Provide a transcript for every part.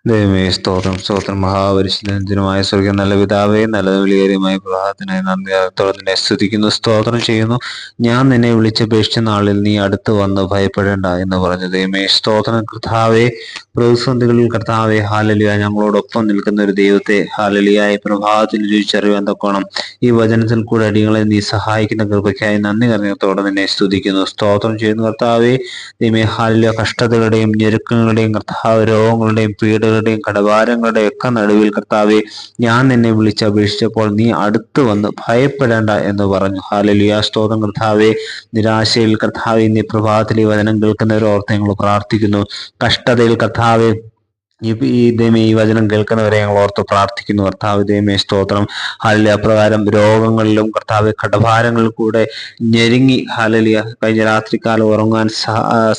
ദൈവമേ സ്തോത്രം സ്തോത്രം. മഹാപരിശുദ്ധമായ സ്വർഗം നല്ല പിതാവേ, നല്ല വിലയേറിയമായ പ്രഭാതത്തിനായി നന്ദി നിന്നെ സ്തുതിക്കുന്നു, സ്തോത്രം ചെയ്യുന്നു. ഞാൻ നിന്നെ വിളിച്ചപേക്ഷിച്ച നാളിൽ നീ അടുത്ത് വന്ന് ഭയപ്പെടേണ്ട എന്ന് പറഞ്ഞു. ദൈവമേ സ്തോത്രം കർത്താവേ. പ്രതിസന്ധികളിൽ കർത്താവെ ഹാലലിയ ഞങ്ങളോടൊപ്പം നിൽക്കുന്ന ഒരു ദൈവത്തെ ഹാലലിയ ഈ പ്രഭാതത്തിൽ രുചിച്ചറിയാൻ തക്കോണം ഈ വചനത്തിൽ കൂടെ അടിയങ്ങളെ നീ സഹായിക്കുന്ന കൃപയ്ക്കായി നന്ദി കർണത്തോടെ നിന്നെ സ്തുതിക്കുന്നു, സ്തോത്രം ചെയ്യുന്നു കർത്താവെ. ദൈവമേ ഹാലലിയ കഷ്ടതകളുടെയും ഞെരുക്കങ്ങളുടെയും കർത്താവ് രോഗങ്ങളുടെയും പീഡകളുടെയും കടഭാരങ്ങളുടെയും ഒക്കെ നടുവിൽ കർത്താവെ ഞാൻ നിന്നെ വിളിച്ചപേക്ഷിച്ചപ്പോൾ നീ അടുത്ത് വന്ന് ഭയപ്പെടേണ്ട എന്ന് പറഞ്ഞു. ഹാലലിയ സ്തോത്രം കർത്താവെ. നിരാശയിൽ കർത്താവെ ഇന്ന് പ്രഭാതത്തിൽ ഈ വചനം കേൾക്കുന്നവരെ ഓർത്ത് ഞങ്ങൾ പ്രാർത്ഥിക്കുന്നു. കഷ്ടതയിൽ കർത്താവെ ഈ ദൈവമേ ഈ വചനം കേൾക്കുന്നവരെ ഞങ്ങൾ ഓർത്ത് പ്രാർത്ഥിക്കുന്നു കർത്താവ്. ദൈവമേ സ്തോത്രം. ഹാലലിയ അപ്രകാരം രോഗങ്ങളിലും കർത്താവ് കടഭാരങ്ങളിൽ കൂടെ ഞെരുങ്ങി ഹാലലിയ കഴിഞ്ഞ രാത്രികാലം ഉറങ്ങാൻ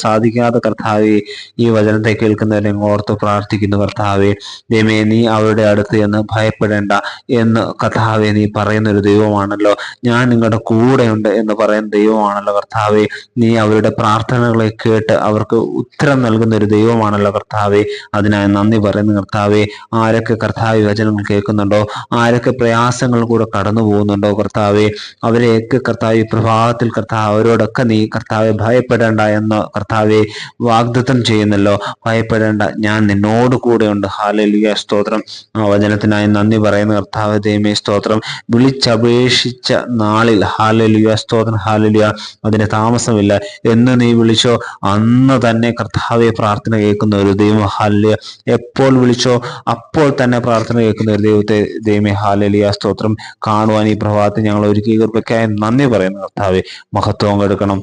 സാധിക്കാതെ കർത്താവെ ഈ വചനത്തെ കേൾക്കുന്നവരെ ഞങ്ങൾ ഓർത്ത് പ്രാർത്ഥിക്കുന്നു കർത്താവെ. ദൈവമേ നീ അവരുടെ അടുത്ത് എന്ന് ഭയപ്പെടേണ്ട എന്ന് കർത്താവെ നീ പറയുന്ന ഒരു ദൈവമാണല്ലോ. ഞാൻ നിങ്ങളുടെ കൂടെയുണ്ട് എന്ന് പറയുന്ന ദൈവമാണല്ലോ കർത്താവെ. നീ അവരുടെ പ്രാർത്ഥനകളെ കേട്ട് അവർക്ക് ഉത്തരം നൽകുന്ന ഒരു ദൈവമാണല്ലോ കർത്താവെ. അതിനായി നന്ദി പറയുന്നു കർത്താവെ. ആരൊക്കെ കർത്താവ് വചനങ്ങൾ കേൾക്കുന്നുണ്ടോ, ആരൊക്കെ പ്രയാസങ്ങൾ കൂടെ കടന്നു പോകുന്നുണ്ടോ കർത്താവെ, അവരെയൊക്കെ കർത്താവ് പ്രഭാതത്തിൽ കർത്താവ് അവരോടൊക്കെ നീ കർത്താവെ ഭയപ്പെടേണ്ട എന്ന് കർത്താവെ വാഗ്ദത്തം ചെയ്യുന്നല്ലോ. ഭയപ്പെടേണ്ട, ഞാൻ നിന്നോട് കൂടെ ഉണ്ട്. ഹാലലിയ സ്തോത്രം. ആ വചനത്തിനായി നന്ദി പറയുന്ന കർത്താവ്. ദൈവമേ സ്തോത്രം. വിളിച്ചപേക്ഷിച്ച നാളിൽ ഹാലലിയ സ്തോത്രം. ഹാലലിയ അതിന് താമസമില്ല. എന്ന് നീ വിളിച്ചോ അന്ന് തന്നെ കർത്താവെ പ്രാർത്ഥന കേൾക്കുന്ന ഒരു ദൈവം. ഹാലലിയ എപ്പോൾ വിളിച്ചോ അപ്പോൾ തന്നെ പ്രാർത്ഥന കേൾക്കുന്ന ഒരു ദൈവത്തെ ദൈവമേ ഹാലലിയ സ്തോത്രം കാണുവാൻ ഈ പ്രഭാതത്തിൽ ഞങ്ങൾ ഒരുക്കിയ കൃപയ്ക്കായി നന്ദി പറയുന്നു കർത്താവെ. മഹത്വം എടുക്കണം.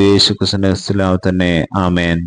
യേശു ക്രിസ്തുവിന്റെ നാമത്തിൽ തന്നെ ആമേൻ.